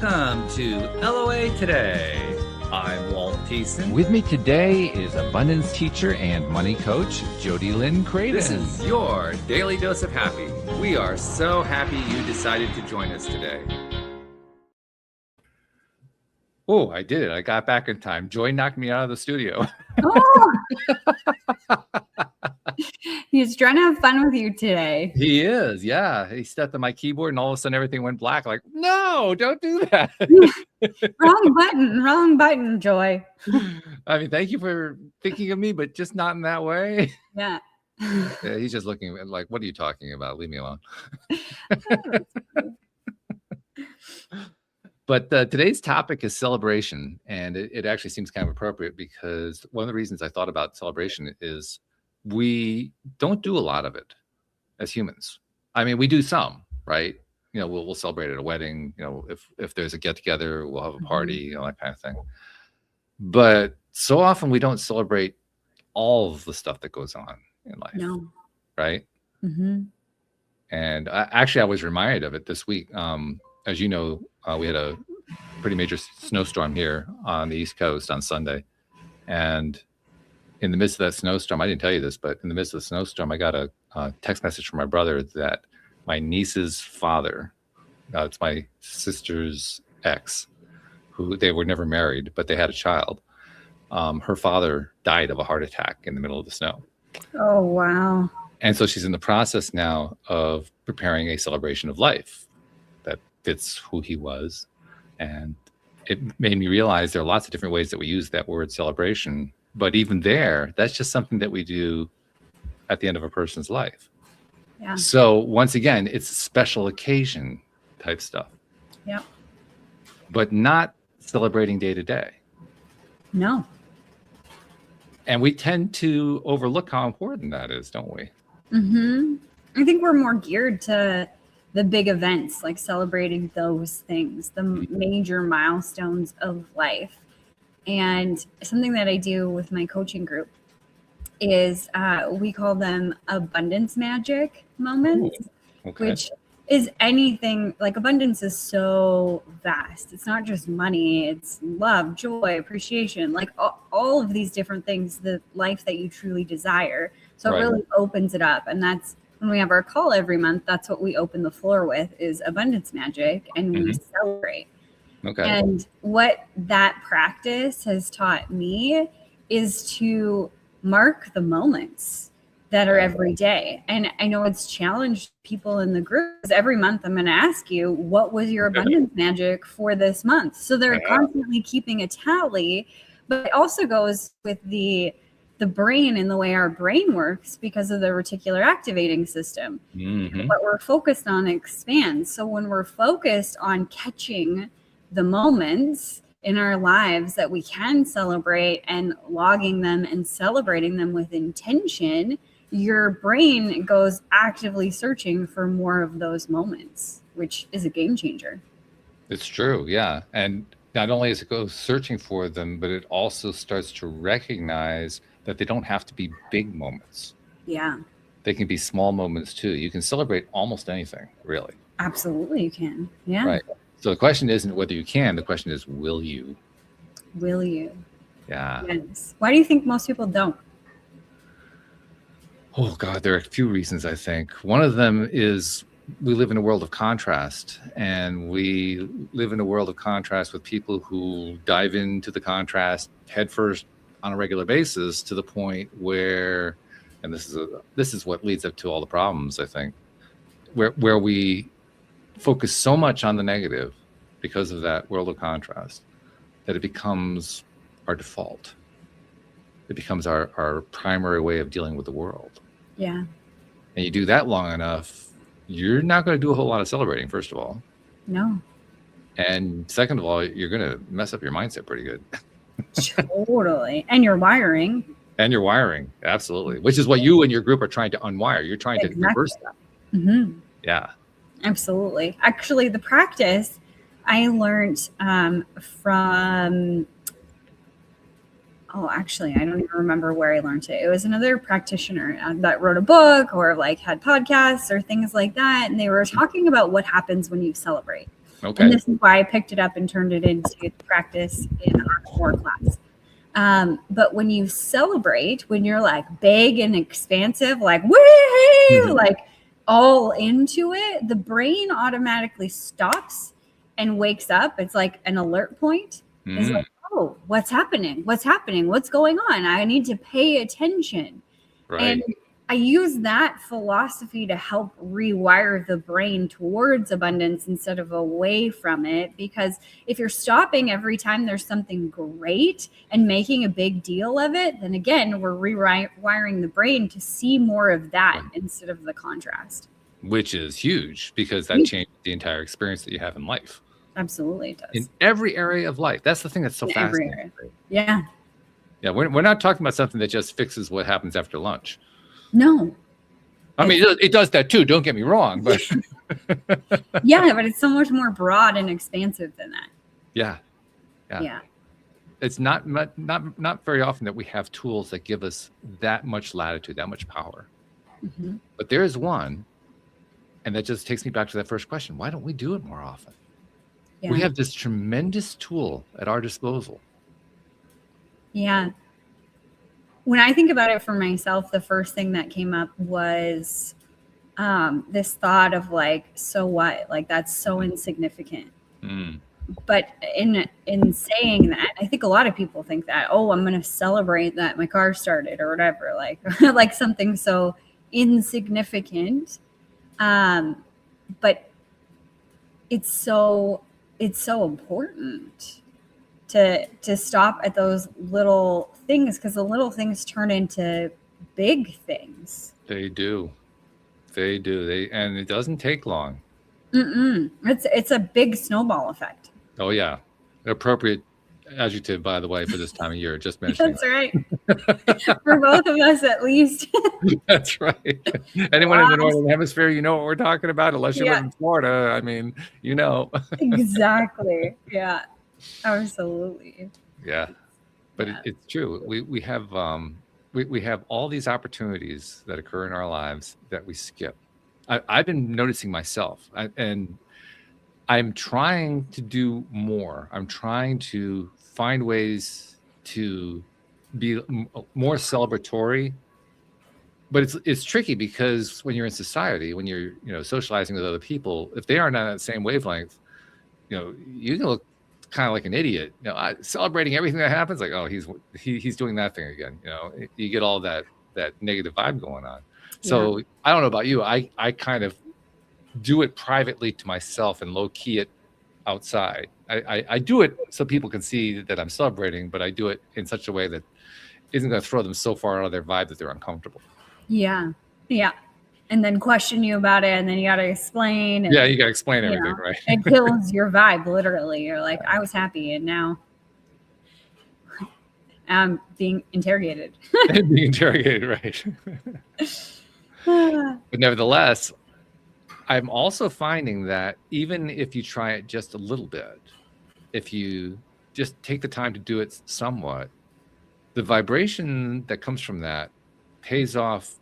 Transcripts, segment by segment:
Welcome to LOA Today. I'm Walt Thiessen. With me today is abundance teacher and money coach, Jody Lynn Craven. This is your daily dose of happy. We are so happy you decided to join us today. Oh, I did it. I got back in time. Joy knocked me out of the studio. Oh. He's trying to have fun with you today. He is, yeah. He stepped on my keyboard and all of a sudden everything went black. Like, no, don't do that. Wrong button, Joy. I mean, thank you for thinking of me, but just not in that way. Yeah. Yeah, he's just looking at like, what are you talking about? Leave me alone. But today's topic is celebration, and it actually seems kind of appropriate because one of the reasons I thought about celebration is we don't do a lot of it as humans. I mean, we do some, right? You know, we'll celebrate at a wedding. You know, if there's a get together, we'll have a party, you know, that kind of thing. But so often we don't celebrate all of the stuff that goes on in life, right? Mm-hmm. And I was reminded of it this week. As you know, we had a pretty major snowstorm here on the East Coast on Sunday. And in the midst of that snowstorm, I didn't tell you this, but in the midst of the snowstorm, I got a text message from my brother that my niece's father, it's my sister's ex, who they were never married, but they had a child. Her father died of a heart attack in the middle of the snow. Oh, wow. And so she's in the process now of preparing a celebration of life that fits who he was. And it made me realize there are lots of different ways that we use that word celebration. But even there, that's just something that we do at the end of a person's life. Yeah. So once again, it's special occasion type stuff. Yeah. But not celebrating day to day. No. And we tend to overlook how important that is, don't we? Mm-hmm. I think we're more geared to the big events, like celebrating those things, the major milestones of life. And something that I do with my coaching group is we call them abundance magic moments, which is anything like abundance is so vast. It's not just money, it's love, joy, appreciation, like all of these different things, the life that you truly desire. So it really opens it up. And that's when we have our call every month, that's what we open the floor with is abundance magic, and we celebrate. Okay. And what that practice has taught me is to mark the moments that are every day. And I know it's challenged people in the group because every month I'm going to ask you, what was your abundance magic for this month? So they're constantly keeping a tally, but it also goes with the brain and the way our brain works because of the reticular activating system. Mm-hmm. What we're focused on expands. So when we're focused on catching the moments in our lives that we can celebrate and logging them and celebrating them with intention, your brain goes actively searching for more of those moments, which is a game changer. It's true, yeah. And not only does it go searching for them, but it also starts to recognize that they don't have to be big moments. Yeah. They can be small moments too. You can celebrate almost anything, really. Absolutely, you can. Yeah. Right. So the question isn't whether you can, the question is, will you? Will you? Yeah. Yes. Why do you think most people don't? Oh, God, there are a few reasons, I think. One of them is we live in a world of contrast, and we live in a world of contrast with people who dive into the contrast headfirst on a regular basis to the point where, and this is what leads up to all the problems, I think, where we focus so much on the negative because of that world of contrast that it becomes our default. It becomes our primary way of dealing with the world. Yeah. And you do that long enough, you're not going to do a whole lot of celebrating, first of all. No. And second of all, you're going to mess up your mindset pretty good. Totally. And your wiring. And your wiring, absolutely. Which is what you and your group are trying to unwire. You're trying to reverse that. Mm-hmm. Yeah. Absolutely. Actually, the practice I learned from, I don't even remember where I learned it. It was another practitioner that wrote a book or like had podcasts or things like that. And they were talking about what happens when you celebrate. Okay. And this is why I picked it up and turned it into practice in our core class. But when you celebrate, when you're like big and expansive, like woo, like all into it, the brain automatically stops and wakes up. It's like an alert point. It's like, oh, what's happening? What's happening? What's going on? I need to pay attention. Right. And I use that philosophy to help rewire the brain towards abundance instead of away from it. Because if you're stopping every time there's something great and making a big deal of it, then again, we're rewiring the brain to see more of that instead of the contrast. Which is huge, because that changes the entire experience that you have in life. Absolutely, it does. In every area of life. That's the thing that's so fascinating. Yeah. Yeah, we're not talking about something that just fixes what happens after lunch. No. I mean, it does that too. Don't get me wrong, but yeah, but it's so much more broad and expansive than that. Yeah. It's not very often that we have tools that give us that much latitude, that much power. But there is one, and that just takes me back to that first question. Why don't we do it more often? Yeah. We have this tremendous tool at our disposal. Yeah. When I think about it for myself, the first thing that came up was this thought of like, so what? Like, that's so insignificant. But in saying that, I think a lot of people think that, oh, I'm going to celebrate that my car started or whatever, like like something so insignificant. But it's so important to stop at those little things, because the little things turn into big things. They do. And it doesn't take long. It's a big snowball effect. Oh yeah, appropriate adjective, by the way, for this time of year. Just mentioning. That's right. For both of us, at least. That's right. Anyone in the Northern Hemisphere, you know what we're talking about. Unless you live in Florida, I mean, you know. Exactly. Yeah. Absolutely. Yeah, but it's true. We have all these opportunities that occur in our lives that we skip. I've been noticing myself, and I'm trying to do more. I'm trying to find ways to be more celebratory. But it's tricky, because when you're in society, when you're socializing with other people, if they aren't on that same wavelength, you can look kind of like an idiot, celebrating everything that happens. Like, oh, he's doing that thing again. You get all that negative vibe going on. So I don't know about you. I kind of do it privately to myself and low key it outside. I do it so people can see that I'm celebrating, but I do it in such a way that isn't going to throw them so far out of their vibe that they're uncomfortable. Yeah. And then question you about it, and then you got to explain. And, you got to explain everything, right? It kills your vibe, literally. You're like, I was happy, and now I'm being interrogated. Being interrogated, right? But nevertheless, I'm also finding that even if you try it just a little bit, if you just take the time to do it somewhat, the vibration that comes from that pays off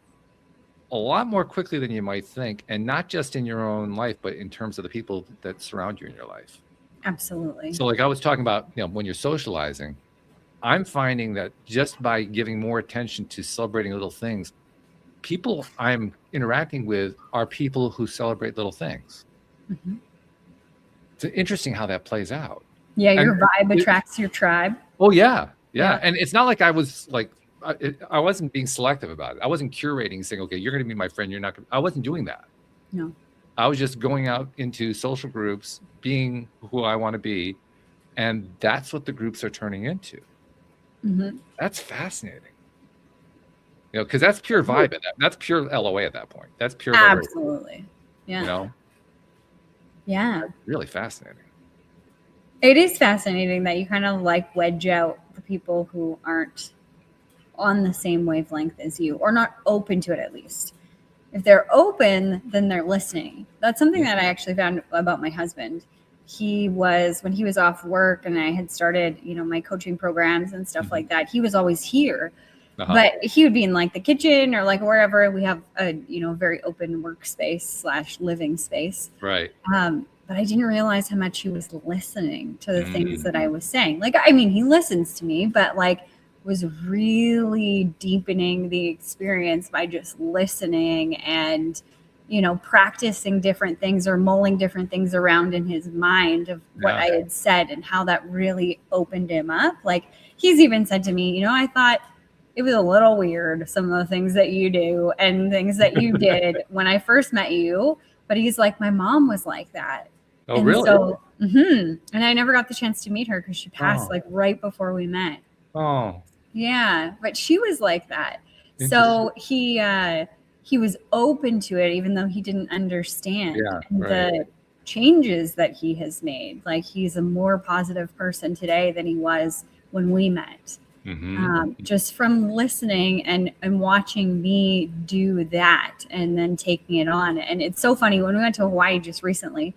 a lot more quickly than you might think, and not just in your own life, but in terms of the people that surround you in your life. Absolutely. So like I was talking about, when you're socializing, I'm finding that just by giving more attention to celebrating little things, people I'm interacting with are people who celebrate little things. It's interesting how that plays out. Yeah, your vibe attracts your tribe. Oh yeah. And it's not like I was like, I wasn't being selective about it. I wasn't curating, saying, okay, you're going to be my friend. You're not going to. I wasn't doing that. No. I was just going out into social groups, being who I want to be. And that's what the groups are turning into. That's fascinating. Because that's pure vibe. That's pure LOA at that point. That's pure vibration. Absolutely. Yeah. Yeah. Really fascinating. It is fascinating that you kind of like wedge out the people who aren't on the same wavelength as you, or not open to it, at least. If they're open, then they're listening. That's something that I actually found about my husband. When he was off work and I had started, my coaching programs and stuff like that, he was always here. But he would be in like the kitchen or like wherever. We have a very open workspace / living space. Right. But but I didn't realize how much he was listening to the things that I was saying. Like, I mean, he listens to me, but like was really deepening the experience by just listening and, you know, practicing different things or mulling different things around in his mind of what I had said and how that really opened him up. Like, he's even said to me, you know, I thought it was a little weird, some of the things that you do and things that you did when I first met you. But he's like, my mom was like that. Oh, and really? So, and I never got the chance to meet her because she passed like right before we met. Oh, yeah. But she was like that. So he was open to it, even though he didn't understand the changes that he has made. Like, he's a more positive person today than he was when we met. Just from listening and watching me do that and then taking it on. And it's so funny, when we went to Hawaii just recently,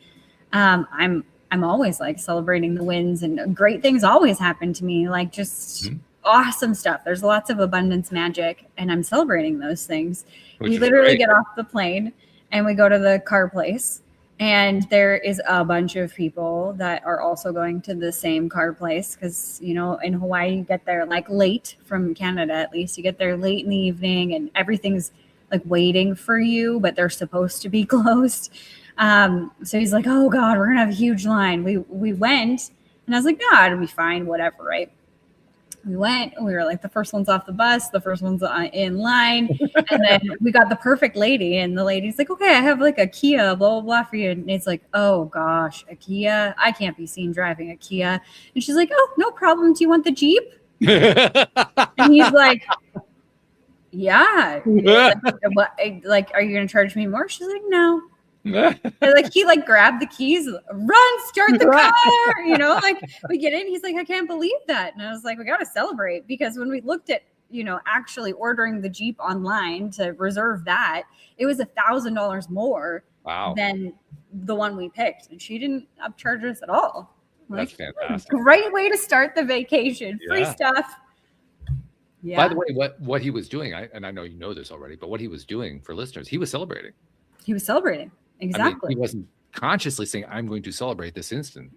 I'm always like celebrating the wins, and great things always happen to me, like just awesome stuff. There's lots of abundance magic, and I'm celebrating those things. We literally get off the plane and we go to the car place, and there is a bunch of people that are also going to the same car place because, you know, in Hawaii, you get there like late, from Canada at least. You get there late in the evening and everything's like waiting for you, but they're supposed to be closed. So he's like, oh God, we're gonna have a huge line. We went, and I was like, no, it'll be fine, whatever, right? We went, we were like the first ones off the bus, the first ones in line. And then we got the perfect lady, and the lady's like, okay, I have like a Kia, blah, blah, blah for you. And it's like, oh gosh, a Kia? I can't be seen driving a Kia. And she's like, oh, no problem. Do you want the Jeep? And he's like, yeah. Like, are you going to charge me more? She's like, no. Like, he like grabbed the keys, run, start the car, you know, like we get in, he's like, I can't believe that. And I was like, we got to celebrate, because when we looked at, you know, actually ordering the Jeep online to reserve that, it was $1,000 more than the one we picked, and she didn't upcharge us at all. Like, that's fantastic. Great way to start the vacation. Free stuff. Yeah. By the way, what he was doing, and I know you know this already, but what he was doing for listeners, he was celebrating. Exactly. I mean, he wasn't consciously saying, I'm going to celebrate this instant,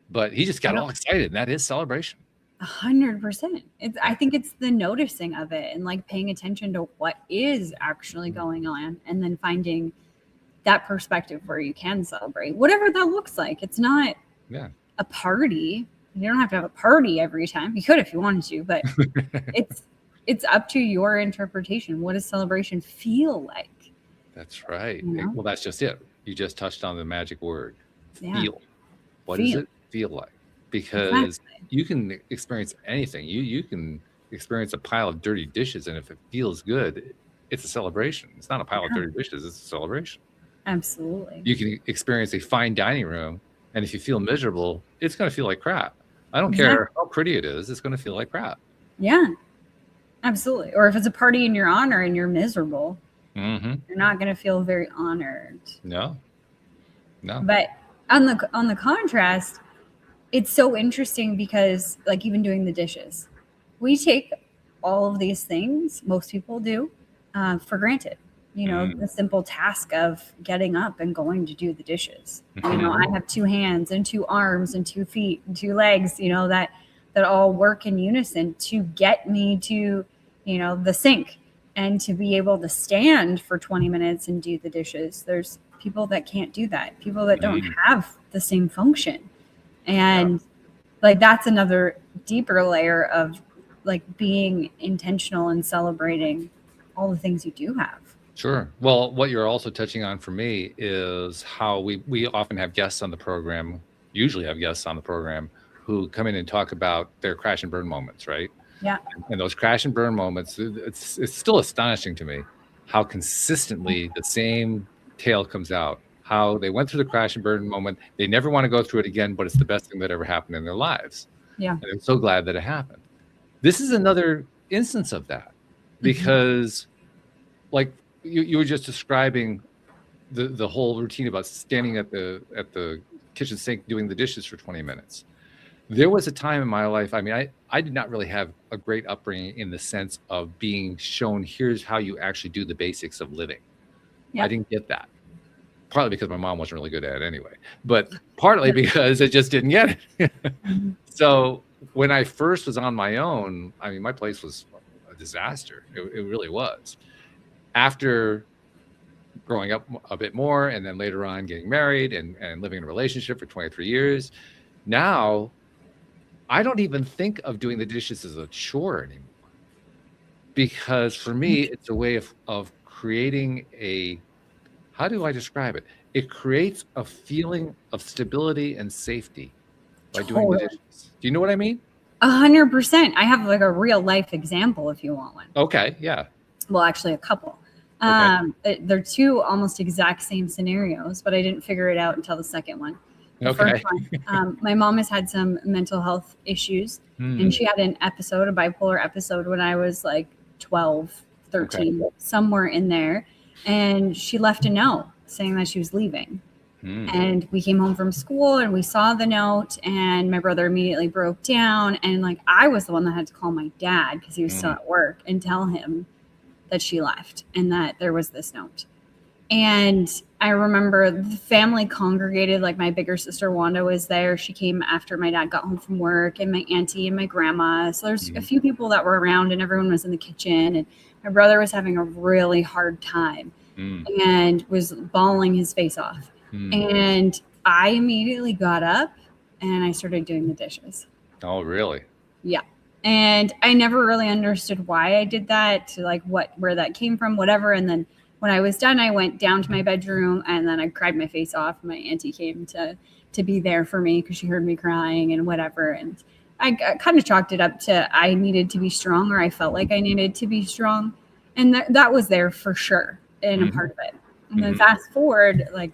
but he just got all excited, and that is celebration. 100%. I think it's the noticing of it and like paying attention to what is actually going on, and then finding that perspective where you can celebrate, whatever that looks like. It's not a party. You don't have to have a party every time. You could if you wanted to, but it's up to your interpretation. What does celebration feel like? That's right. You know? Well, that's just it. You just touched on the magic word, feel. What does it feel like? Because you can experience anything. You can experience a pile of dirty dishes, and if it feels good, it's a celebration. It's not a pile of dirty dishes. It's a celebration. Absolutely. You can experience a fine dining room, and if you feel miserable, it's going to feel like crap. I don't care how pretty it is. It's going to feel like crap. Yeah. Absolutely. Or if it's a party in your honor and you're miserable, you're not going to feel very honored. No. But on the contrast, it's so interesting because, like, even doing the dishes, we take all of these things, most people do, for granted. You know, the simple task of getting up and going to do the dishes. You know, I have 2 hands and 2 arms and 2 feet and 2 legs, you know, that all work in unison to get me to, you know, the sink. And to be able to stand for 20 minutes and do the dishes. There's people that can't do that. People that don't have the same function. And like, that's another deeper layer of like being intentional and celebrating all the things you do have. Sure. Well, what you're also touching on for me is how we often have guests on the program, usually have guests on the program who come in and talk about their crash and burn moments, right? Yeah. And those crash and burn moments, it's still astonishing to me how consistently the same tale comes out, how they went through the crash and burn moment. They never want to go through it again, but it's the best thing that ever happened in their lives. Yeah. And I'm so glad that it happened. This is another instance of that, because like you were just describing the whole routine about standing at the kitchen sink doing the dishes for 20 minutes. There was a time in my life, I mean, I did not really have a great upbringing in the sense of being shown, here's how you actually do the basics of living. I didn't get that. partly because my mom wasn't really good at it anyway, but partly because it just didn't get it. So when I first was on my own, I mean, my place was a disaster. It really was. After growing up a bit more, and then later on getting married and living in a relationship for 23 years, now I don't even think of doing the dishes as a chore anymore. Because for me, it's a way of creating how do I describe it? It creates a feeling of stability and safety by doing the dishes. Do you know what I mean? 100%. I have like a real life example if you want one. Okay, yeah. Well, actually a couple. Okay. They're two almost exact same scenarios, but I didn't figure it out until the second one. The first one, my mom has had some mental health issues, and she had a bipolar episode when I was like 12, 13, somewhere in there. And she left a note saying that she was leaving. And we came home from school and we saw the note, and my brother immediately broke down. And like, I was the one that had to call my dad because he was still at work and tell him that she left and that there was this note. And I remember the family congregated, like my bigger sister Wanda was there. She came after my dad got home from work, and my auntie and my grandma. So there's a few people that were around, and everyone was in the kitchen, and my brother was having a really hard time and was bawling his face off. And I immediately got up and I started doing the dishes. Oh, really? Yeah. And I never really understood why I did that, to like where that came from, whatever. And then when I was done, I went down to my bedroom and then I cried my face off. My auntie came to be there for me because she heard me crying and whatever. And I kind of chalked it up to I needed to be strong, or I felt like I needed to be strong. And that was there for sure in a part of it. And then fast forward, like,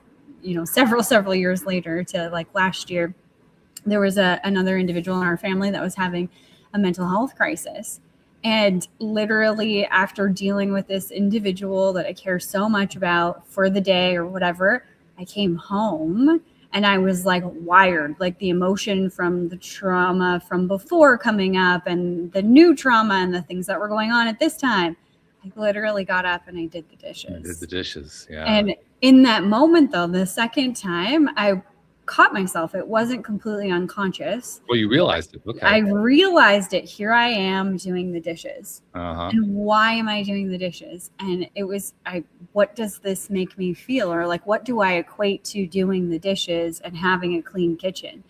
several years later to like last year, there was another individual in our family that was having a mental health crisis. And literally after dealing with this individual that I care so much about for the day or whatever, I came home and I was like wired, like the emotion from the trauma from before coming up and the new trauma and the things that were going on at this time. I literally got up and I did the dishes. Yeah. And in that moment, though, the second time I caught myself, it wasn't completely unconscious. Well, you realized it. Okay. I realized it. Here I am doing the dishes. And why am I doing the dishes? And it was, what does this make me feel? Or like, what do I equate to doing the dishes and having a clean kitchen?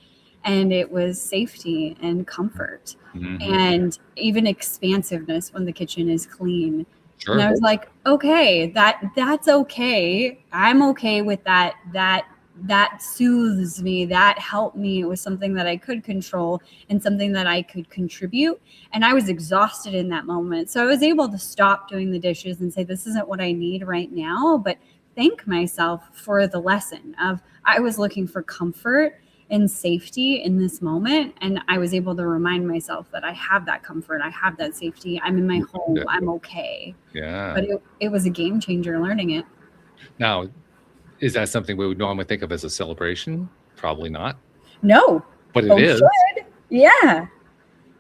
And it was safety and comfort and even expansiveness when the kitchen is clean. Sure. And I was like, okay, that's okay. I'm okay with that. That soothes me. That helped me. It was something that I could control and something that I could contribute. And I was exhausted in that moment. So I was able to stop doing the dishes and say, this isn't what I need right now, but thank myself for the lesson of I was looking for comfort and safety in this moment. And I was able to remind myself that I have that comfort. I have that safety. I'm in my home. I'm okay. Yeah. But it was a game changer learning it. Now, is that something we would normally think of as a celebration? Probably not. No. But it is. Should. Yeah.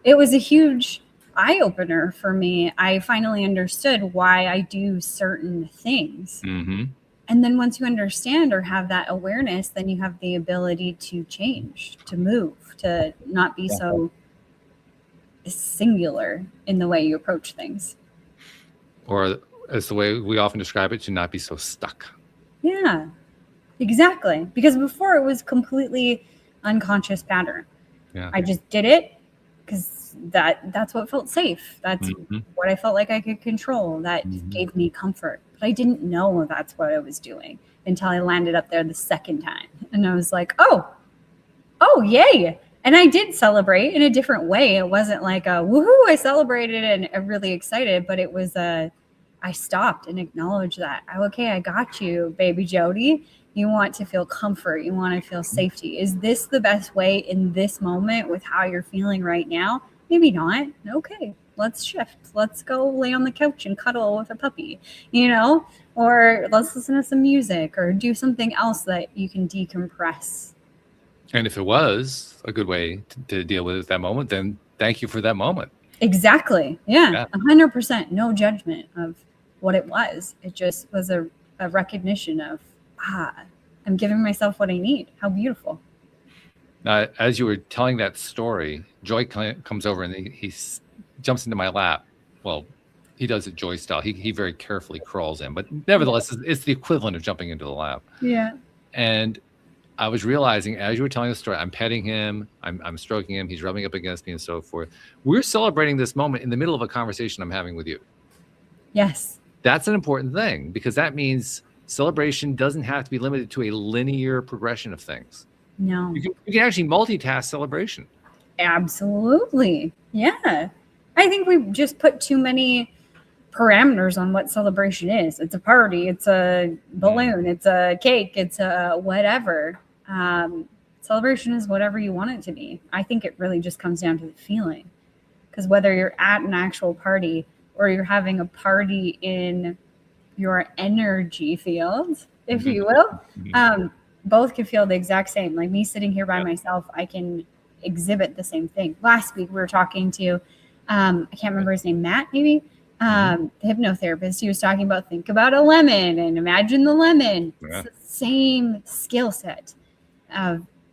It was a huge eye opener for me. I finally understood why I do certain things. And then once you understand or have that awareness, then you have the ability to change, to move, to not be so singular in the way you approach things. Or as the way we often describe it, to not be so stuck. Yeah, exactly. Because before it was completely unconscious pattern. Yeah. I just did it because that's what felt safe. That's what I felt like I could control. That gave me comfort. But I didn't know that's what I was doing until I landed up there the second time. And I was like, oh, yay. And I did celebrate in a different way. It wasn't like a woohoo, I celebrated and I'm really excited, but it was I stopped and acknowledged that. Okay, I got you, baby Jody. You want to feel comfort. You want to feel safety. Is this the best way in this moment with how you're feeling right now? Maybe not. Okay, let's shift. Let's go lay on the couch and cuddle with a puppy, or let's listen to some music or do something else that you can decompress. And if it was a good way to deal with that moment, then thank you for that moment. Exactly. Yeah. 100%. No judgment of what it was. It just was a recognition of, I'm giving myself what I need. How beautiful. Now, as you were telling that story, Joy comes over and he jumps into my lap. Well, he does it Joy style. He very carefully crawls in, but nevertheless, it's the equivalent of jumping into the lap. Yeah. And I was realizing as you were telling the story, I'm petting him, I'm stroking him, he's rubbing up against me and so forth. We're celebrating this moment in the middle of a conversation I'm having with you. Yes. That's an important thing because that means celebration doesn't have to be limited to a linear progression of things. No. You can actually multitask celebration. Absolutely. Yeah. I think we just put too many parameters on what celebration is. It's a party, it's a balloon, it's a cake, it's a whatever. Celebration is whatever you want it to be. I think it really just comes down to the feeling. Because whether you're at an actual party or you're having a party in your energy field, if you will, both can feel the exact same. Like me sitting here by myself, I can exhibit the same thing. Last week we were talking to, I can't remember his name, Matt, maybe, the hypnotherapist. He was talking about think about a lemon and imagine the lemon. Yeah. It's the same skill set.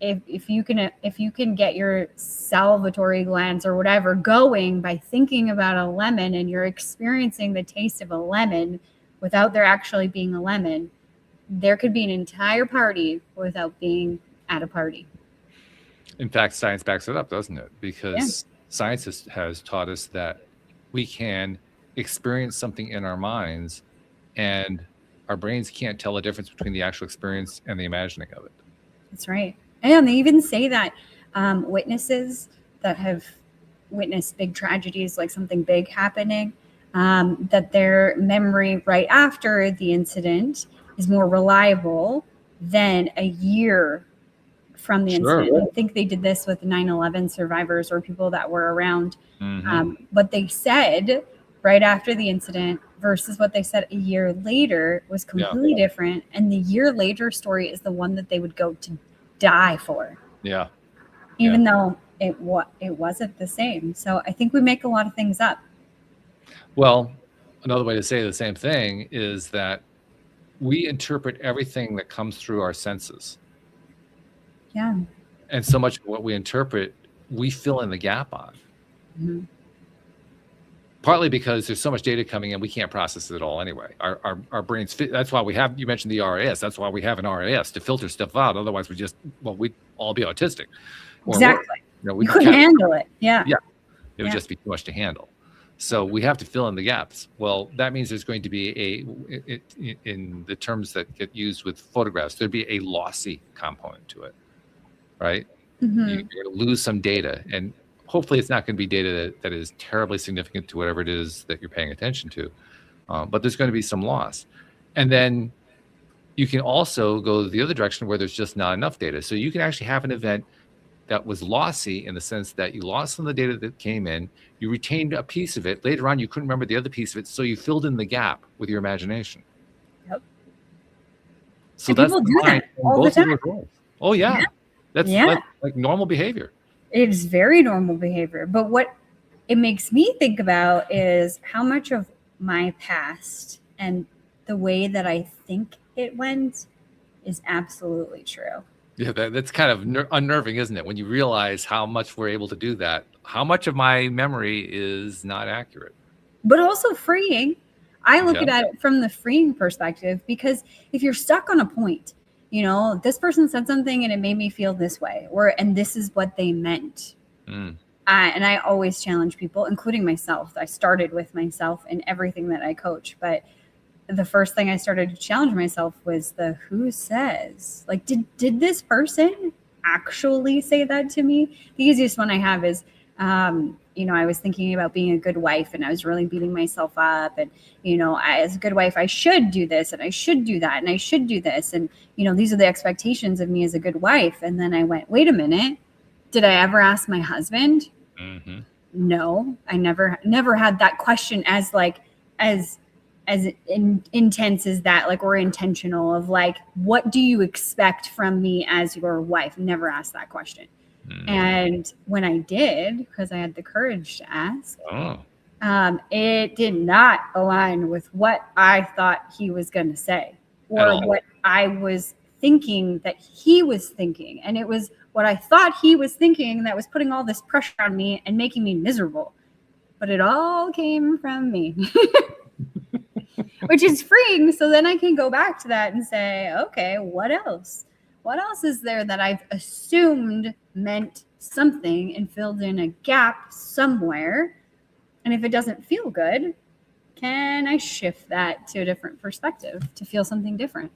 If you can get your salivatory glands or whatever going by thinking about a lemon and you're experiencing the taste of a lemon without there actually being a lemon, there could be an entire party without being at a party. In fact, science backs it up, doesn't it? Because science has taught us that we can experience something in our minds and our brains can't tell the difference between the actual experience and the imagining of it. That's right. And they even say that witnesses that have witnessed big tragedies, like something big happening, that their memory right after the incident is more reliable than a year from the incident. I think they did this with 9/11 survivors or people that were around. What they said right after the incident versus what they said a year later was completely different. And the year later story is the one that they would go to die for. Yeah. Even though it wasn't the same. So I think we make a lot of things up. Well, another way to say the same thing is that we interpret everything that comes through our senses. Yeah. And so much of what we interpret, we fill in the gap on. Partly because there's so much data coming in, we can't process it all anyway. Our brains fit. That's why we have, you mentioned the RAS. That's why we have an RAS to filter stuff out. Otherwise, we'd all be autistic. Exactly. We couldn't handle it. Yeah. It would just be too much to handle. So we have to fill in the gaps. Well, that means there's going to be in the terms that get used with photographs, there'd be a lossy component to it, right? You're going to lose some data, and hopefully it's not going to be data that is terribly significant to whatever it is that you're paying attention to. But there's going to be some loss. And then you can also go the other direction where there's just not enough data. So you can actually have an event that was lossy in the sense that you lost some of the data that came in, you retained a piece of it. Later on, you couldn't remember the other piece of it, so you filled in the gap with your imagination. Yep. So and that's people do that all the time. Oh, yeah. That's like normal behavior. It is very normal behavior. But what it makes me think about is how much of my past and the way that I think it went is absolutely true. Yeah, that's kind of unnerving, isn't it? When you realize how much we're able to do that, how much of my memory is not accurate. But also freeing. I look at it from the freeing perspective, because if you're stuck on a point, this person said something and it made me feel this way, and this is what they meant. And I always challenge people, including myself. I started with myself in everything that I coach, but the first thing I started to challenge myself was the who says. Like, did this person actually say that to me? The easiest one I have is, I was thinking about being a good wife and I was really beating myself up. And, as a good wife, I should do this and I should do that and I should do this. And, these are the expectations of me as a good wife. And then I went, wait a minute. Did I ever ask my husband? No, I never had that question as intense as that, like, or intentional of like, what do you expect from me as your wife? Never asked that question. And when I did, because I had the courage to ask, it did not align with what I thought he was going to say or what I was thinking that he was thinking. And it was what I thought he was thinking that was putting all this pressure on me and making me miserable. But it all came from me, which is freeing. So then I can go back to that and say, okay, what else? What else is there that I've assumed meant something and filled in a gap somewhere? And if it doesn't feel good, can I shift that to a different perspective to feel something different?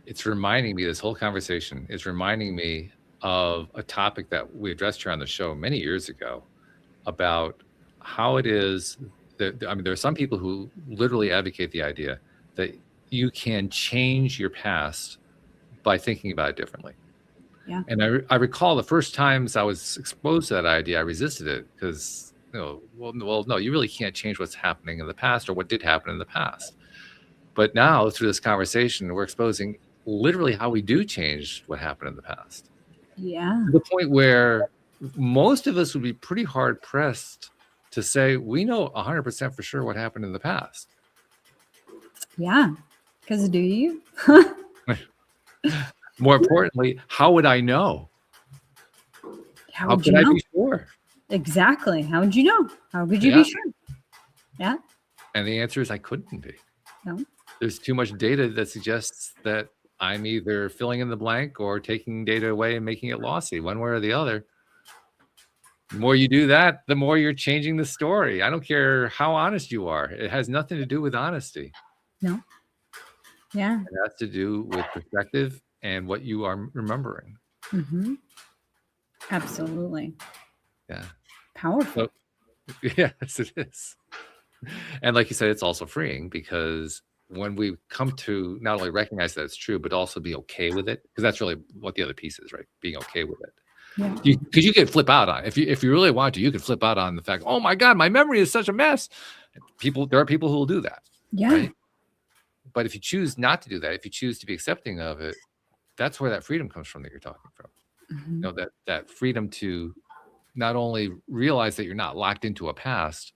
It's reminding me, this whole conversation is reminding me of a topic that we addressed here on the show many years ago about how it is that, I mean, there are some people who literally advocate the idea that you can change your past by thinking about it differently. Yeah. And I recall the first times I was exposed to that idea, I resisted it because, well, no, you really can't change what's happening in the past or what did happen in the past. But now through this conversation, we're exposing literally how we do change what happened in the past. Yeah. To the point where most of us would be pretty hard pressed to say, we know 100% for sure what happened in the past. Yeah. Because do you? More importantly, how would I know? How How would could you I know? be sure? Exactly. How would you know? How could you Yeah. be sure? Yeah. And the answer is I couldn't be. No. There's too much data that suggests that I'm either filling in the blank or taking data away and making it lossy, one way or the other. The more you do that, the more you're changing the story. I don't care how honest you are. It has nothing to do with honesty. No. Yeah. It has to do with perspective and what you are remembering. Mm-hmm. Absolutely. Yeah. Powerful. So, yes, it is. And like you said, it's also freeing because when we come to not only recognize that it's true, but also be okay with it, because that's really what the other piece is, right? Being okay with it. Yeah. Because you could flip out on it. If you really want to, you could flip out on the fact, oh my God, my memory is such a mess. There are people who will do that. Yeah. Right? But if you choose not to do that, if you choose to be accepting of it, that's where that freedom comes from that you're talking from. Mm-hmm. That freedom to not only realize that you're not locked into a past,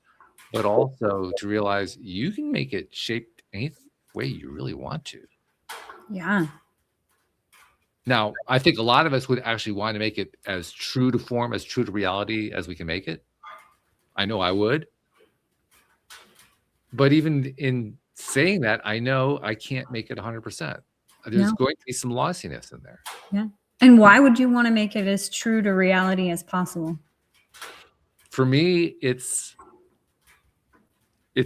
but also to realize you can make it shaped any way you really want to. Yeah. Now, I think a lot of us would actually want to make it as true to form, as true to reality as we can make it. I know I would. But even in saying that, I know I can't make it 100%. There's going to be some lossiness in there. Yeah. And why would you want to make it as true to reality as possible? For me, it's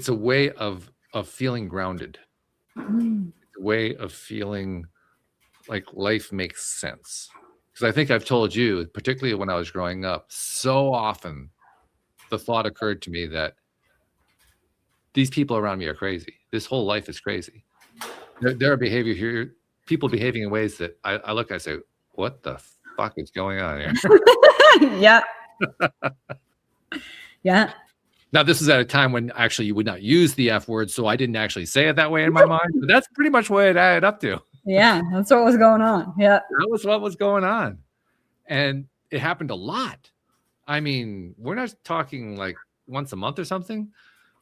a way of feeling grounded. It's a way of feeling like life makes sense. Because I think I've told you, particularly when I was growing up, so often the thought occurred to me that these people around me are crazy. This whole life is crazy. There are behavior here, people behaving in ways that I look, I say, what the fuck is going on here? Yeah. Yeah. Now, this is at a time when actually you would not use the F word, so I didn't actually say it that way in my mind. But that's pretty much what it added up to. Yeah, that's what was going on. Yeah. That was what was going on. And it happened a lot. I mean, we're not talking like once a month or something.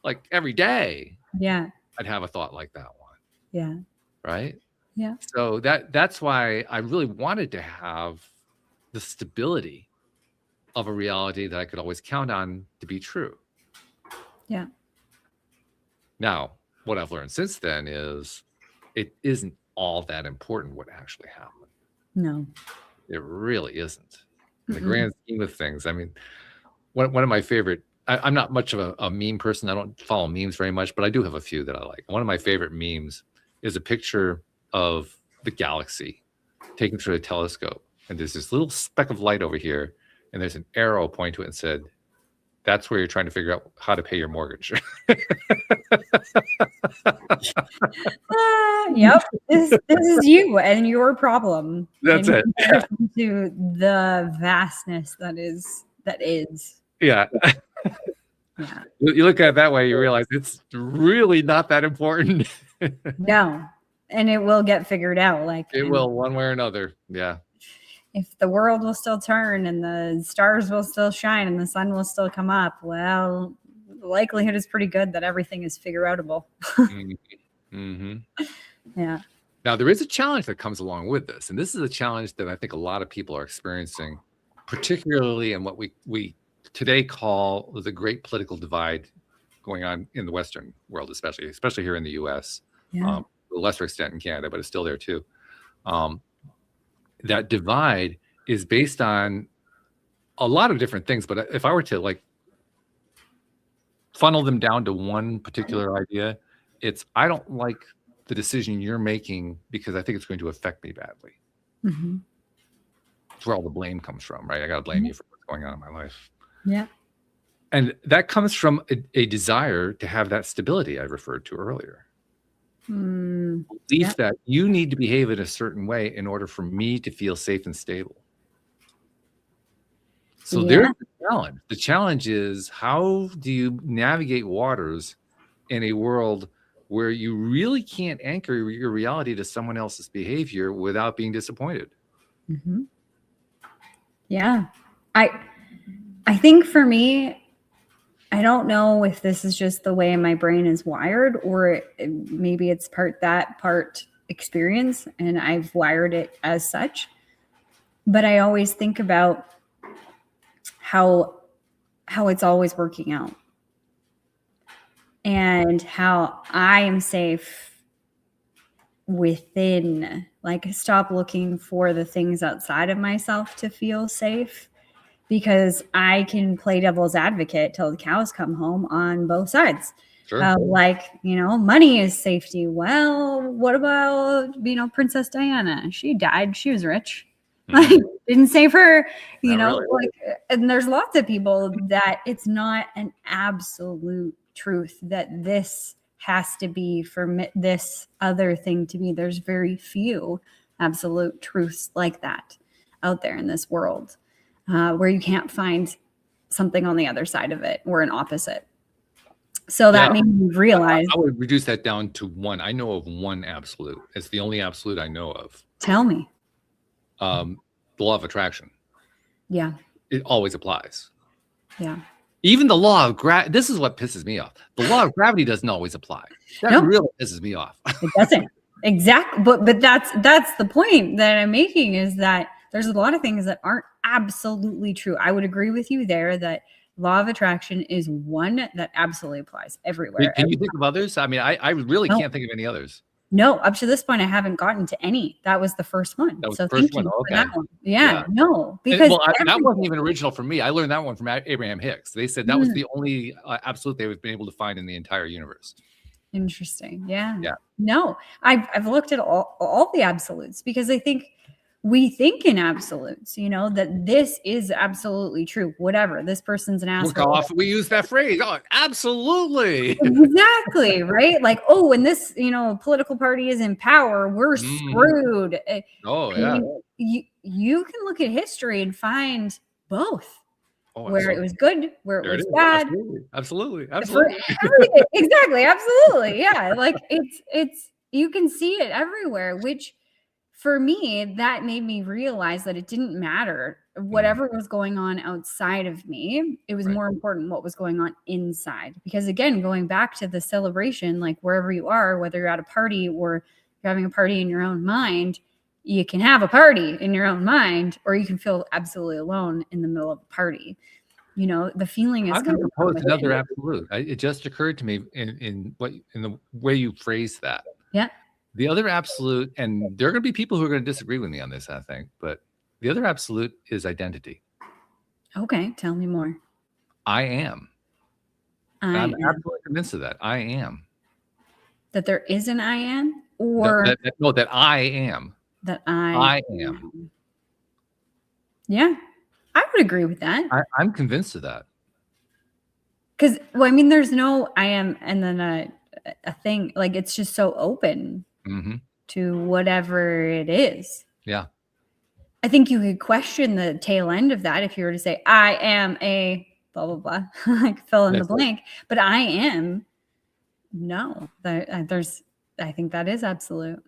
Like every day, Yeah. I'd have a thought like that one. Yeah. Right? Yeah. So that's why I really wanted to have the stability of a reality that I could always count on to be true. Yeah. Now, what I've learned since then is it isn't all that important what actually happened. No. It really isn't. In the grand scheme of things. I mean, one of my favorite, I'm not much of a meme person. I don't follow memes very much, but I do have a few that I like. One of my favorite memes is a picture of the galaxy taken through a telescope. And there's this little speck of light over here, and there's an arrow pointing to it and said, that's where you're trying to figure out how to pay your mortgage. Yep. This is you and your problem. That's it. Yeah. To the vastness that is. Yeah. Yeah. You look at it that way, you realize it's really not that important. No. And it will get figured out. Like It will, one way or another. Yeah. If the world will still turn and the stars will still shine and the sun will still come up, well, the likelihood is pretty good that everything is figure outable. Mm-hmm. Yeah. Now, there is a challenge that comes along with this, and this is a challenge that I think a lot of people are experiencing, particularly in what we today call the great political divide going on in the Western world, especially here in the U.S. Yeah. To a lesser extent in Canada, but it's still there too. That divide is based on a lot of different things, but if I were to like funnel them down to one particular idea, it's I don't like the decision you're making because I think it's going to affect me badly. Mm-hmm. That's where all the blame comes from, right? I got to blame you for what's going on in my life. Yeah. And that comes from a desire to have that stability I referred to earlier. Belief that you need to behave in a certain way in order for me to feel safe and stable. So there's the challenge. The challenge is, how do you navigate waters in a world where you really can't anchor your reality to someone else's behavior without being disappointed? Mm-hmm. Yeah. I think for me, I don't know if this is just the way my brain is wired, or maybe it's part experience and I've wired it as such. But I always think about how it's always working out and how I am safe within, like, stop looking for the things outside of myself to feel safe, because I can play devil's advocate till the cows come home on both sides. Sure. Like, money is safety. Well, what about, Princess Diana? She died. She was rich. Like, didn't save her, Really. like, and there's lots of people that it's not an absolute truth that this has to be for this other thing to be. There's very few absolute truths like that out there in this world, where you can't find something on the other side of it or an opposite. So that made me realize. I would reduce that down to one. I know of one absolute. It's the only absolute I know of. Tell me. The law of attraction. Yeah. It always applies. Yeah. Even the law of gravity. This is what pisses me off. The law of gravity doesn't always apply. That really pisses me off. It doesn't. Exactly. But that's the point that I'm making, is that there's a lot of things that aren't absolutely true. I would agree with you there that law of attraction is one that absolutely applies everywhere. Can you think of others? I mean, I really can't think of any others. No, up to this point, I haven't gotten to any. That was the first one. That was so the first thank one. you Okay. for that one. Yeah. No, because that wasn't even original for me. I learned that one from Abraham Hicks. They said that was the only absolute they've been able to find in the entire universe. Interesting. Yeah. Yeah. No, I've looked at all the absolutes, because I think we think in absolutes, that this is absolutely true. Whatever, this person's an asshole. Look how often we use that phrase. Oh, absolutely. Exactly. Right. Like, oh, when this, political party is in power, we're screwed. Oh, yeah. You can look at history and find both. Where absolutely. it was good, where it was is. bad. Absolutely. Exactly. Absolutely. Yeah. Like it's you can see it everywhere, which for me, that made me realize that it didn't matter whatever was going on outside of me. It was more important what was going on inside. Because again, going back to the celebration, like wherever you are, whether you're at a party or you're having a party in your own mind, you can have a party in your own mind, or you can feel absolutely alone in the middle of a party. The feeling is I'm going to propose another absolute. It just occurred to me in the way you phrased that. Yeah. The other absolute, and there are going to be people who are going to disagree with me on this, I think, but the other absolute is identity. Okay, tell me more. I am. I'm absolutely convinced of that. I am. That there is an I am, or that I am. That I am. Yeah, I would agree with that. I'm convinced of that. Because, there's no I am and then a thing. Like, it's just so open to whatever it is. Yeah. I think you could question the tail end of that if you were to say, I am a blah, blah, blah, like fill in the blank. But I am, no. I think that is absolute.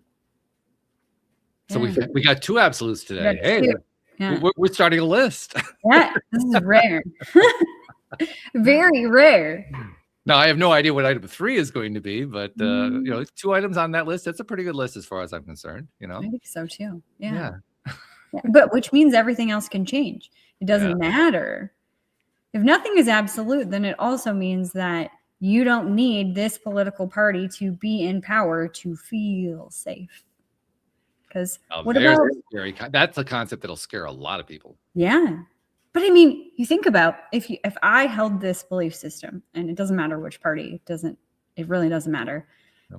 So we got two absolutes today. Hey, yeah. we're starting a list. Yeah, this is rare. Very rare. Now, I have no idea what item 3 is going to be, but Mm. 2 items on that list, that's a pretty good list as far as I'm concerned, I think so too. Yeah. Yeah. But which means everything else can change. It doesn't Yeah. matter. If nothing is absolute, then it also means that you don't need this political party to be in power to feel safe. Because what There's about, a scary that's a concept that'll scare a lot of people. yeah. But I mean, you think about if I held this belief system, and it doesn't matter which party, it really doesn't matter,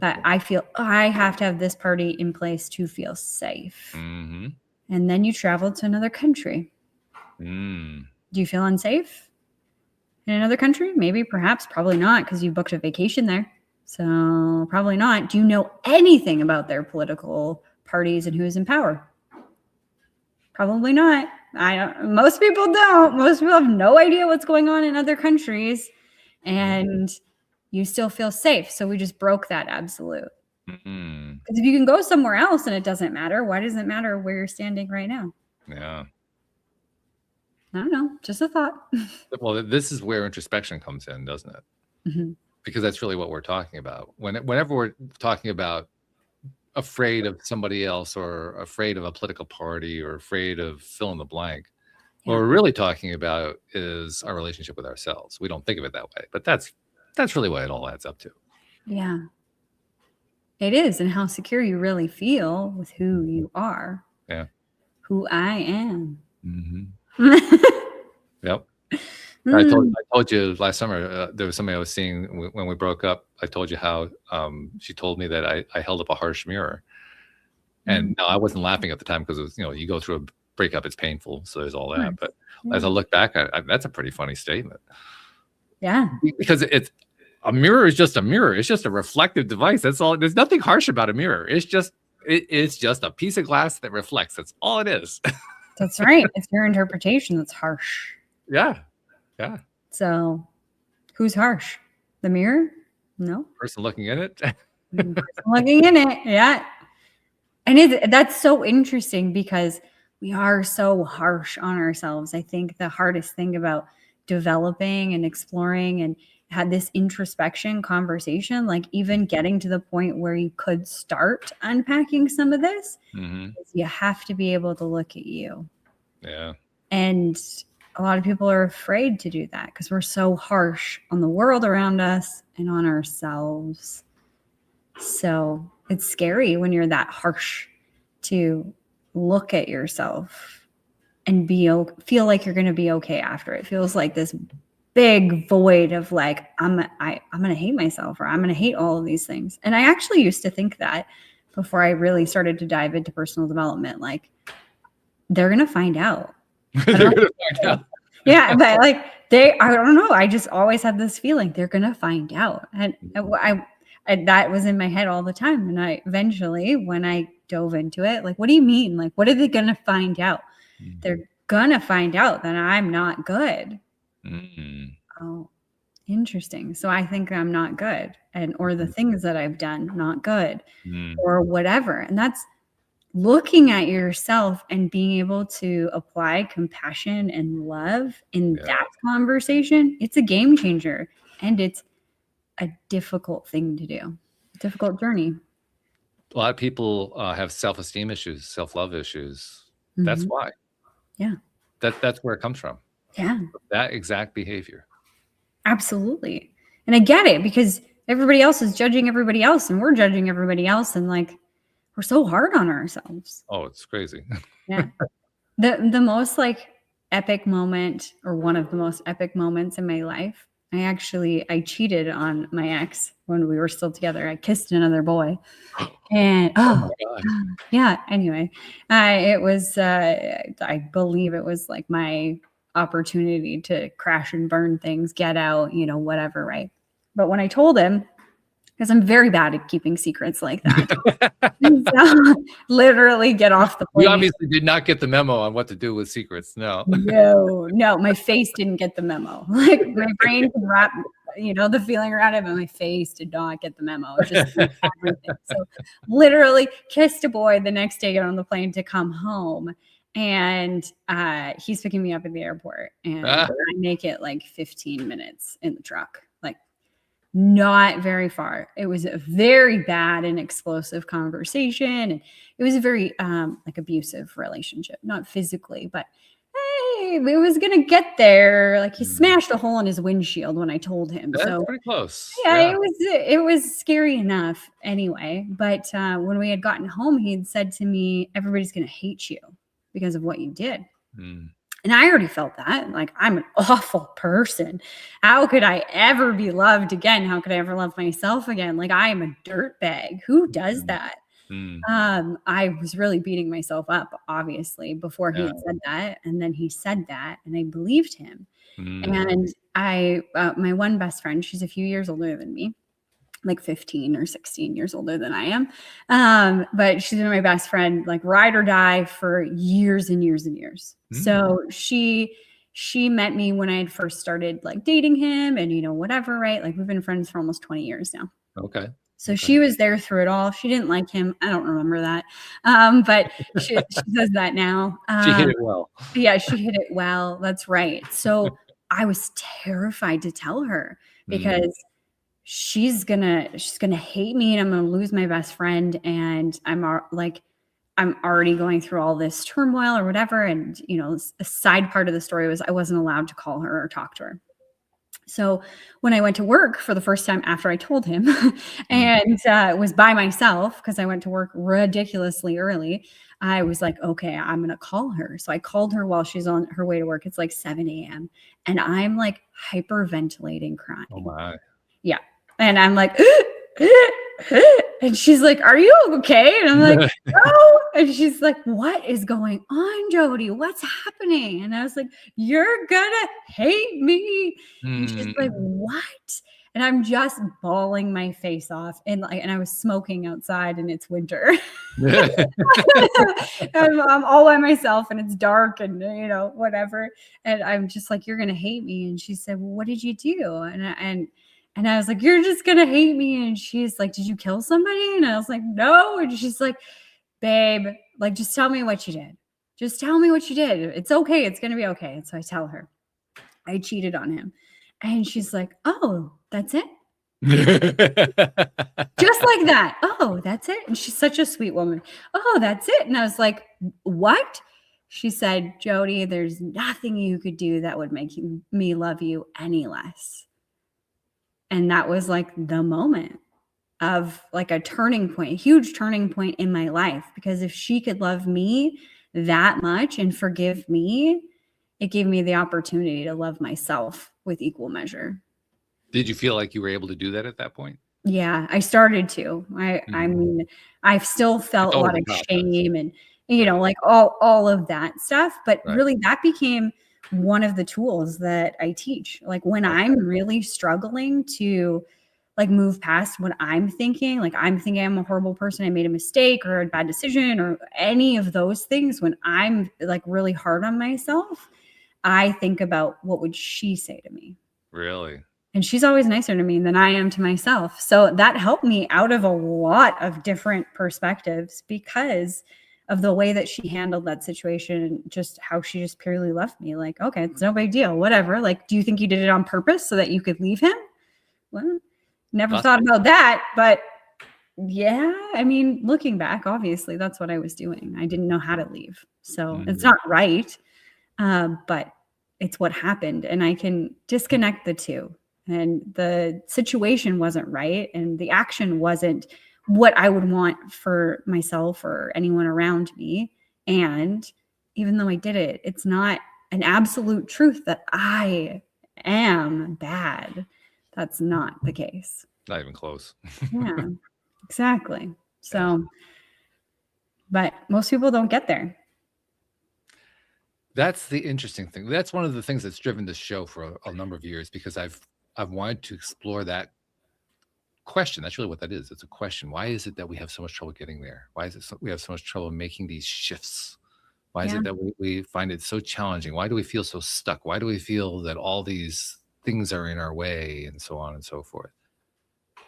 that I feel I have to have this party in place to feel safe. Mm-hmm. And then you travel to another country. Do you feel unsafe in another country? Maybe, perhaps, probably not, because you booked a vacation there. So probably not. Do you know anything about their political parties and who's in power? Probably not. Most people don't. Most people have no idea what's going on in other countries, and you still feel safe. So we just broke that absolute. Because if you can go somewhere else and it doesn't matter, why does it matter where you're standing right now? Yeah. I don't know. Just a thought. Well, this is where introspection comes in, doesn't it? Mm-hmm. Because that's really what we're talking about. Whenever we're talking about afraid of somebody else, or afraid of a political party, or afraid of fill in the blank, what we're really talking about is our relationship with ourselves. We don't think of it that way, but that's really what it all adds up to. Yeah. It is, and how secure you really feel with who you are. Yeah. Who I am. Mm-hmm. Yep. I told you last summer, there was somebody I was seeing when we broke up. I told you how she told me that I held up a harsh mirror. And no, I wasn't laughing at the time, because it was, you go through a breakup, it's painful. So there's all that. But as I look back, that's a pretty funny statement. Yeah. Because a mirror is just a mirror. It's just a reflective device. That's all. There's nothing harsh about a mirror. It's just a piece of glass that reflects. That's all it is. That's right. It's your interpretation that's harsh. Yeah. Yeah. So who's harsh? The mirror? No. Person looking in it. Looking in it. Yeah. And that's so interesting, because we are so harsh on ourselves. I think the hardest thing about developing and exploring and had this introspection conversation, like even getting to the point where you could start unpacking some of this, is you have to be able to look at you. Yeah. And a lot of people are afraid to do that because we're so harsh on the world around us and on ourselves. So it's scary when you're that harsh to look at yourself and feel like you're going to be okay after. It feels like this big void of like, I'm going to hate myself, or I'm going to hate all of these things. And I actually used to think that before I really started to dive into personal development, like they're going to find out. They're going to find out. Yeah, but like I don't know. I just always had this feeling they're going to find out. And that was in my head all the time. And I eventually, when I dove into it, like, what do you mean? Like, what are they going to find out? They're going to find out that I'm not good. Oh, interesting. So I think I'm not good, or the things that I've done, not good, or whatever. And that's looking at yourself and being able to apply compassion and love in that conversation. It's a game changer, and it's a difficult thing to do. A difficult journey. A lot of people have self-esteem issues, self-love issues. That's why. Yeah. That's where it comes from. Yeah. That exact behavior. Absolutely. And I get it, because everybody else is judging everybody else, and we're judging everybody else, and like we're so hard on ourselves. Oh, it's crazy. Yeah. The most like epic moment, or one of the most epic moments in my life, I cheated on my ex when we were still together. I kissed another boy. And yeah, anyway, it was I believe it was like my opportunity to crash and burn things, get out, whatever, right? But when I told him, because I'm very bad at keeping secrets like that, so, literally get off the plane. You obviously did not get the memo on what to do with secrets. No, my face didn't get the memo. Like my brain can wrap, the feeling around it, but my face did not get the memo. It just everything. So literally kissed a boy the next day, got on the plane to come home. And he's picking me up at the airport, and I make it like 15 minutes in the truck. Like not very far. It was a very bad and explosive conversation. And it was a very like abusive relationship, not physically, but hey, it was gonna get there. Like he smashed a hole in his windshield when I told him. That's so pretty close. yeah, it was scary enough anyway. But when we had gotten home, he had said to me, everybody's gonna hate you because of what you did. And I already felt that. Like, I'm an awful person. How could I ever be loved again? How could I ever love myself again? Like, I am a dirtbag. Who does that? I was really beating myself up, obviously, before he had said that. And then he said that, and I believed him. And my one best friend, she's a few years older than me, like 15 or 16 years older than I am. But she's been my best friend, like ride or die for years and years and years. So she met me when I had first started like dating him and, whatever, right? Like we've been friends for almost 20 years now. Okay. So she was there through it all. She didn't like him. I don't remember that. But she says that now. She hit it well. Yeah, she hit it well. That's right. So I was terrified to tell her because she's gonna hate me and I'm gonna lose my best friend. And I'm already going through all this turmoil or whatever. And, a side part of the story was I wasn't allowed to call her or talk to her. So when I went to work for the first time after I told him and was by myself because I went to work ridiculously early, I was like, okay, I'm going to call her. So I called her while she's on her way to work. It's like 7 a.m. And I'm like hyperventilating crying. Oh my. Yeah. And I'm like, and she's like, are you okay? And I'm like, no. And she's like, what is going on, Jody? What's happening? And I was like, you're gonna hate me. And she's like, what? And I'm just bawling my face off. And I was smoking outside and it's winter. I'm all by myself and it's dark and whatever. And I'm just like, you're gonna hate me. And she said, well, what did you do? And I was like, you're just going to hate me. And she's like, did you kill somebody? And I was like, no. And she's like, babe, like, just tell me what you did. Just tell me what you did. It's okay. It's going to be okay. And so I tell her I cheated on him. And she's like, oh, that's it. Just like that. Oh, that's it. And she's such a sweet woman. Oh, that's it. And I was like, what? She said, Jody, there's nothing you could do that would make me love you any less. And that was like the moment of like a turning point, a huge turning point in my life. Because if she could love me that much and forgive me, it gave me the opportunity to love myself with equal measure. Did you feel like you were able to do that at that point? Yeah, I started to. I mean, I've still felt a lot of shame and, like all of that stuff. But really that became one of the tools that I teach. Like when I'm really struggling to like move past what I'm thinking, like I'm thinking I'm a horrible person, I made a mistake or a bad decision or any of those things, when I'm like really hard on myself, I think about what would she say to me? Really? And she's always nicer to me than I am to myself. So that helped me out of a lot of different perspectives because of the way that she handled that situation and just how she just purely left me. Like, okay, it's no big deal, whatever. Like, do you think you did it on purpose so that you could leave him? Well, never thought about that. But yeah, I mean, looking back, obviously that's what I was doing. I didn't know how to leave. So it's not right. But it's what happened. And I can disconnect the two. And the situation wasn't right. And the action wasn't what I would want for myself or anyone around me. And even though I did it, it's not an absolute truth that I am bad. That's not the case. Not even close. Yeah, exactly. So, but most people don't get there. That's the interesting thing. That's one of the things that's driven this show for a number of years, because I've wanted to explore that question. That's really what that is. It's a question. Why is it that we have so much trouble getting there? Why is it we have so much trouble making these shifts? Why is it that we find it so challenging? Why do we feel so stuck? Why do we feel that all these things are in our way, and so on and so forth?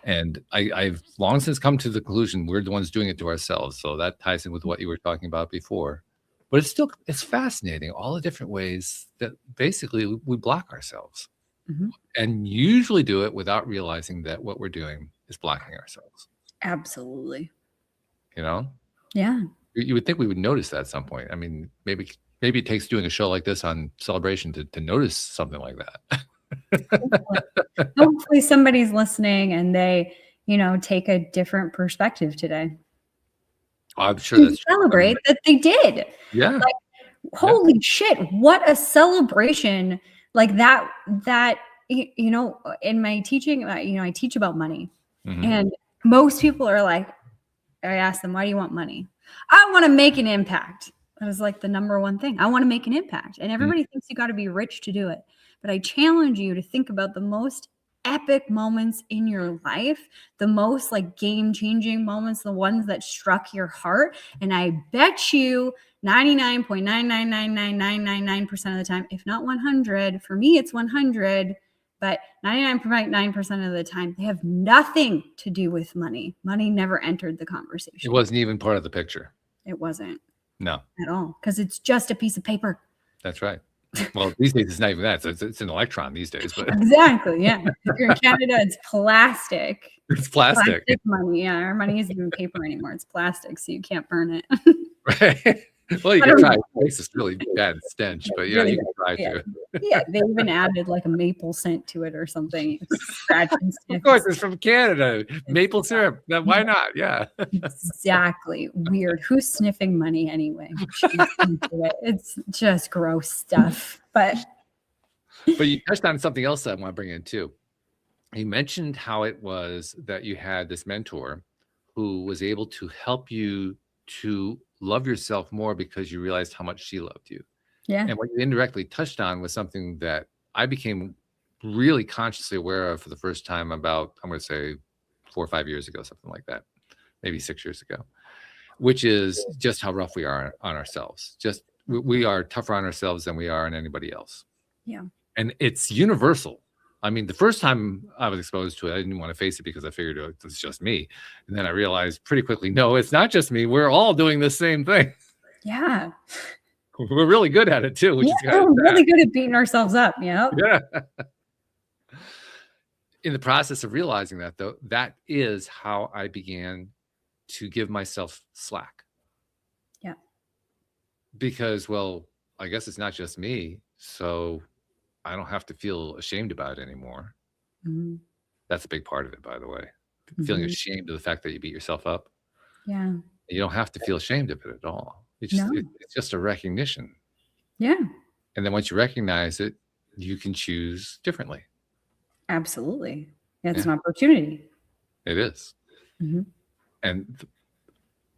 And I've long since come to the conclusion we're the ones doing it to ourselves. So that ties in with what you were talking about before. But it's fascinating, all the different ways that basically we block ourselves. and usually do it without realizing that what we're doing is blocking ourselves. Absolutely. You know? Yeah. You would think we would notice that at some point. I mean, maybe it takes doing a show like this on Celebration to notice something like that. Hopefully somebody's listening and they, take a different perspective today. I'm sure that's celebrate that they did. Yeah. Like, holy shit, what a celebration. Like that, in my teaching, I teach about money. And most people are like, I ask them, why do you want money? I want to make an impact. That is like the number one thing. I want to make an impact. And everybody thinks you got to be rich to do it. But I challenge you to think about the most epic moments in your life, the most like game-changing moments, the ones that struck your heart. And I bet you 99.9999999% of the time, if not 100, for me it's 100, but 99.9% of the time, they have nothing to do with money. Money never entered the conversation. It wasn't even part of the picture. It wasn't. No. At all. Because it's just a piece of paper. That's right. Well, these days it's not even that. It's an electron these days. But exactly. Yeah. If you're in Canada, it's plastic. It's plastic. Money. Yeah. Our money isn't even paper anymore. It's plastic, so you can't burn it. Right. Well, you can try. It makes this really bad stench, but yeah, you can try to. Yeah, they even added like a maple scent to it or something. Scratch and sniff. Of course, it's from Canada. Maple syrup. Why not? Yeah. Exactly. Weird. Who's sniffing money anyway? It's just gross stuff. But you touched on something else that I want to bring in too. You mentioned how it was that you had this mentor who was able to help you to love yourself more because you realized how much she loved you. Yeah. And what you indirectly touched on was something that I became really consciously aware of for the first time about, I'm going to say 4 or 5 years ago, something like that, maybe 6 years ago, which is just how rough we are on ourselves. Just we are tougher on ourselves than we are on anybody else. Yeah. And it's universal. I mean, the first time I was exposed to it, I didn't want to face it because I figured it was just me. And then I realized pretty quickly, no, it's not just me. We're all doing the same thing. Yeah. We're really good at it too. Which is we're really good at beating ourselves up. Yeah. In the process of realizing that, though, that is how I began to give myself slack. Yeah. Because, well, I guess it's not just me. So I don't have to feel ashamed about it anymore. That's a big part of it, by the way. Feeling ashamed of the fact that you beat yourself up. Yeah. You don't have to feel ashamed of it at all. It's just a recognition. Yeah. And then once you recognize it, you can choose differently. Absolutely. It's an opportunity. It is. And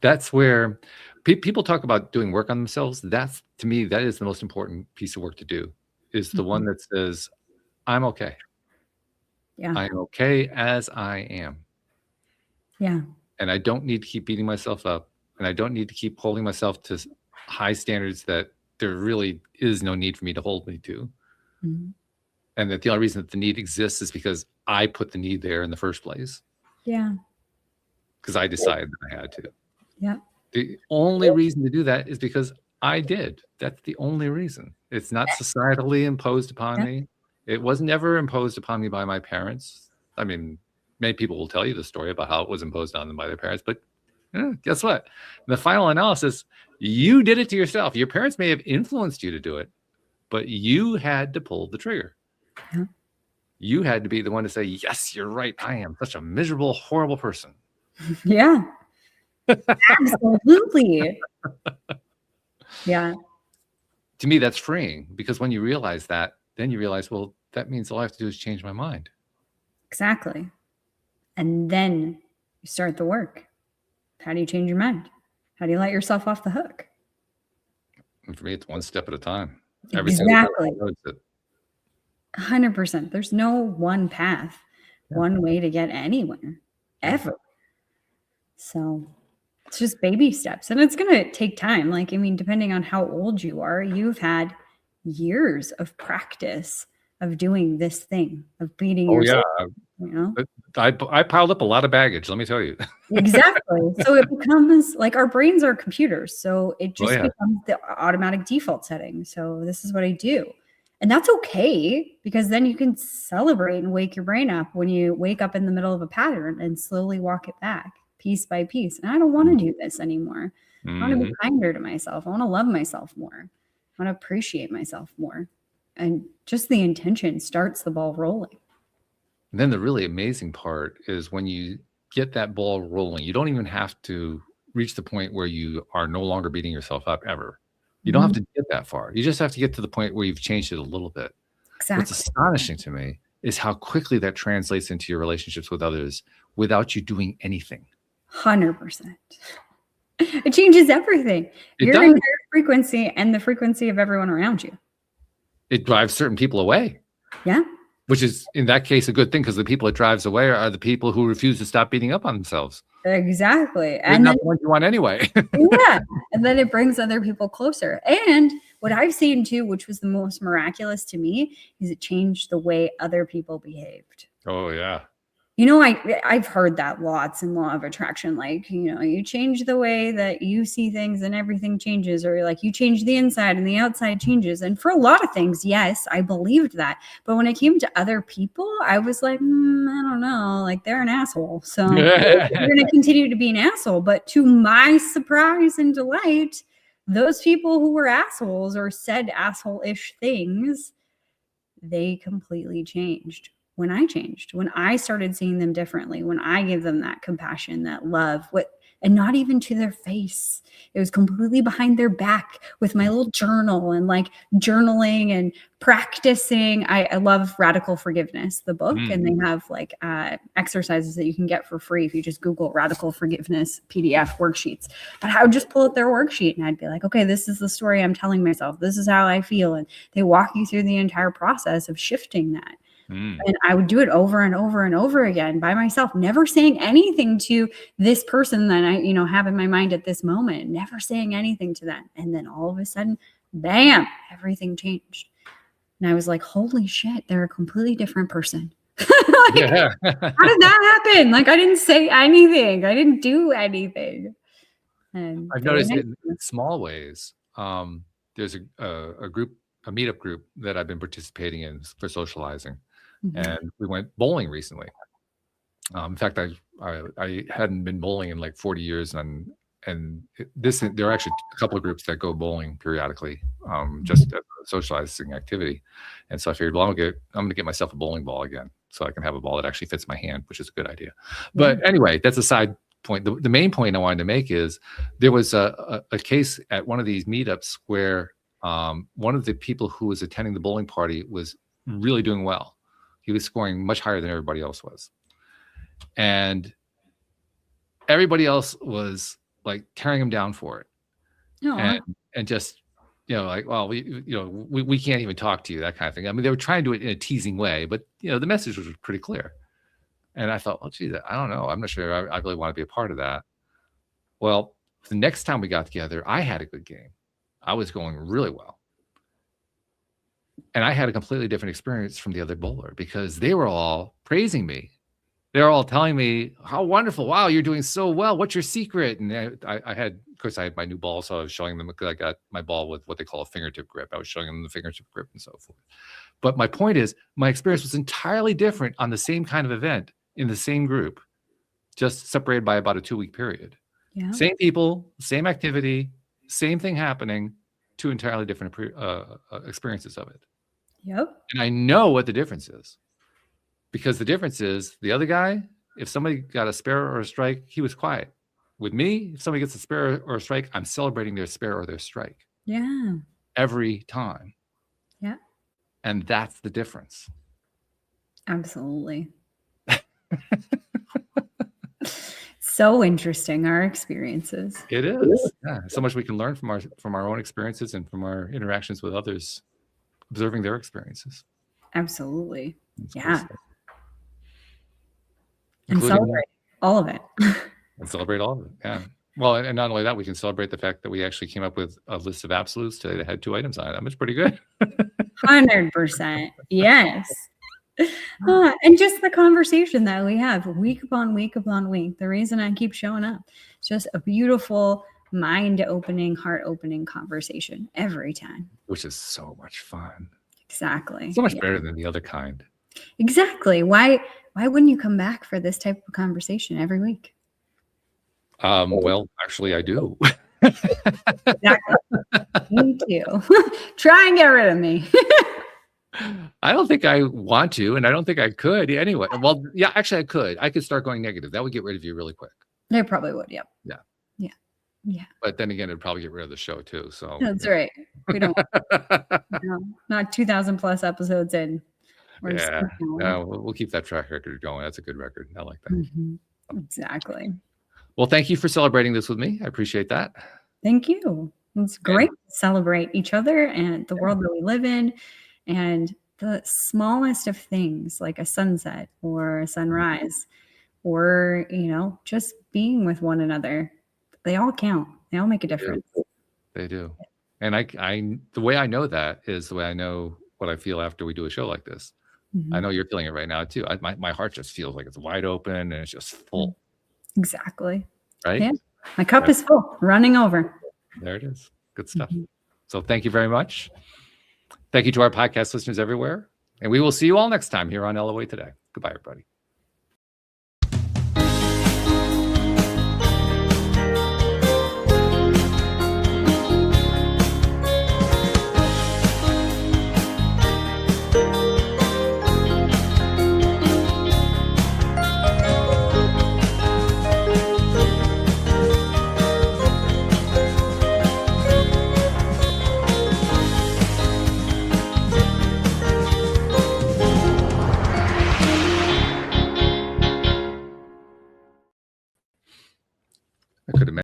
that's where people talk about doing work on themselves. That's, to me, that is the most important piece of work to do. Is the one that says, I'm okay. Yeah. I'm okay as I am. Yeah. And I don't need to keep beating myself up. And I don't need to keep holding myself to high standards that there really is no need for me to hold me to. And that the only reason that the need exists is because I put the need there in the first place. Yeah. Because I decided that I had to. Yeah. The only reason to do that is because I did. That's the only reason. It's not societally imposed upon me. It was never imposed upon me by my parents. I mean, many people will tell you the story about how it was imposed on them by their parents, but guess what? In the final analysis, you did it to yourself. Your parents may have influenced you to do it, but you had to pull the trigger. You had to be the one to say, yes, you're right. I am such a miserable, horrible person. Yeah. Absolutely. Yeah. To me, that's freeing, because when you realize that, then you realize, well, that means all I have to do is change my mind. Exactly. And then you start the work. How do you change your mind? How do you let yourself off the hook? And for me, it's one step at a time. Exactly. 100%. There's no one path, one way to get anywhere, ever. So it's just baby steps, and it's going to take time. Like, I mean, depending on how old you are, you've had years of practice of doing this thing, of beating yourself. You know, I piled up a lot of baggage, let me tell you. Exactly. So it becomes like, our brains are computers. So it just becomes the automatic default setting. So this is what I do. And that's okay, because then you can celebrate and wake your brain up when you wake up in the middle of a pattern and slowly walk it back piece by piece. And I don't want to do this anymore. I want to be kinder to myself. I want to love myself more. I want to appreciate myself more. And just the intention starts the ball rolling. And then the really amazing part is when you get that ball rolling, you don't even have to reach the point where you are no longer beating yourself up ever. You don't have to get that far. You just have to get to the point where you've changed it a little bit. Exactly. What's astonishing to me is how quickly that translates into your relationships with others without you doing anything. 100%. It changes everything. Your entire frequency and the frequency of everyone around you. It drives certain people away. Yeah. Which is, in that case, a good thing, because the people it drives away are the people who refuse to stop beating up on themselves. Exactly. They're not the ones you want anyway. Yeah. And then it brings other people closer. And what I've seen too, which was the most miraculous to me, is it changed the way other people behaved. Oh, yeah. You know, I've heard that lots in law of attraction. Like, you know, you change the way that you see things and everything changes, or like you change the inside and the outside changes. And for a lot of things, yes, I believed that. But when it came to other people, I was like, I don't know, like they're an asshole. So you're going to continue to be an asshole. But to my surprise and delight, those people who were assholes or said asshole-ish things, they completely changed. When I changed, when I started seeing them differently, when I gave them that compassion, that love, and not even to their face, it was completely behind their back with my little journal and like journaling and practicing. I love Radical Forgiveness, the book, and they have like exercises that you can get for free if you just Google Radical Forgiveness PDF worksheets. But I would just pull out their worksheet and I'd be like, okay, this is the story I'm telling myself. This is how I feel. And they walk you through the entire process of shifting that. And I would do it over and over and over again by myself, never saying anything to this person that I, you know, have in my mind at this moment, never saying anything to them. And then all of a sudden, bam, everything changed. And I was like, holy shit, they're a completely different person. How did that happen? Like, I didn't say anything. I didn't do anything. And I've noticed it in small ways. There's a group, a meetup group that I've been participating in for socializing. And we went bowling recently. In fact, I hadn't been bowling in like 40 years, and there are actually a couple of groups that go bowling periodically, just as a socializing activity. And so I figured, well, I'm gonna get myself a bowling ball again, so I can have a ball that actually fits my hand, which is a good idea. But anyway, that's a side point. The main point I wanted to make is there was a case at one of these meetups where one of the people who was attending the bowling party was really doing well. He was scoring much higher than everybody else was. And everybody else was like tearing him down for it. And just, you know, like, well, we can't even talk to you, that kind of thing. I mean, they were trying to do it in a teasing way, but, you know, the message was pretty clear. And I thought, well, geez, I don't know. I'm not sure I really want to be a part of that. Well, the next time we got together, I had a good game. I was going really well. And I had a completely different experience from the other bowler, because they were all praising me. They're all telling me how wonderful. Wow, you're doing so well. What's your secret? And I had, of course, I had my new ball. So I was showing them, because I got my ball with what they call a fingertip grip. I was showing them the fingertip grip and so forth. But my point is, my experience was entirely different on the same kind of event in the same group, just separated by about a 2-week period. Yeah. Same people, same activity, same thing happening, 2 entirely different experiences of it. Yep. And I know what the difference is, because the difference is the other guy, if somebody got a spare or a strike, he was quiet. With me, if somebody gets a spare or a strike, I'm celebrating their spare or their strike. Yeah. Every time. Yeah. And that's the difference. Absolutely. So interesting, our experiences. It is. Yeah. So much we can learn from our own experiences and from our interactions with others, observing their experiences. Absolutely. Yeah. And celebrate all of it. And celebrate all of it. Yeah. Well, and not only that, we can celebrate the fact that we actually came up with a list of absolutes today that had 2 items on it. That was pretty good. 100%. Yes. And just the conversation that we have week upon week upon week. The reason I keep showing up. It's just a beautiful, mind-opening, heart-opening conversation every time. Which is so much fun. Exactly. So much better than the other kind. Exactly. Why wouldn't you come back for this type of conversation every week? Well, actually, I do. Exactly. Me too. Try and get rid of me. I don't think I want to, and I don't think I could anyway. Well, yeah, actually, I could. I could start going negative. That would get rid of you really quick. They probably would. Yep. Yeah. Yeah. Yeah. But then again, it'd probably get rid of the show too. So That's right. We don't. No, not 2,000 plus episodes in. We're just yeah. keep going. No, we'll keep that track record going. That's a good record. I like that. Mhm. Exactly. Well, thank you for celebrating this with me. I appreciate that. Thank you. It's great to celebrate each other and the world that we live in, and the smallest of things like a sunset or a sunrise, or just being with one another. They all count. They all make a difference. They do. And I the way I know that is the way I know what I feel after we do a show like this. Mhm. I know you're feeling it right now too. My heart just feels like it's wide open and it's just full. Exactly. Right? Yeah. My cup is full, running over. There it is. Good stuff. Mhm. So thank you very much. Thank you to our podcast listeners everywhere. And we will see you all next time here on LOA Today. Goodbye, everybody.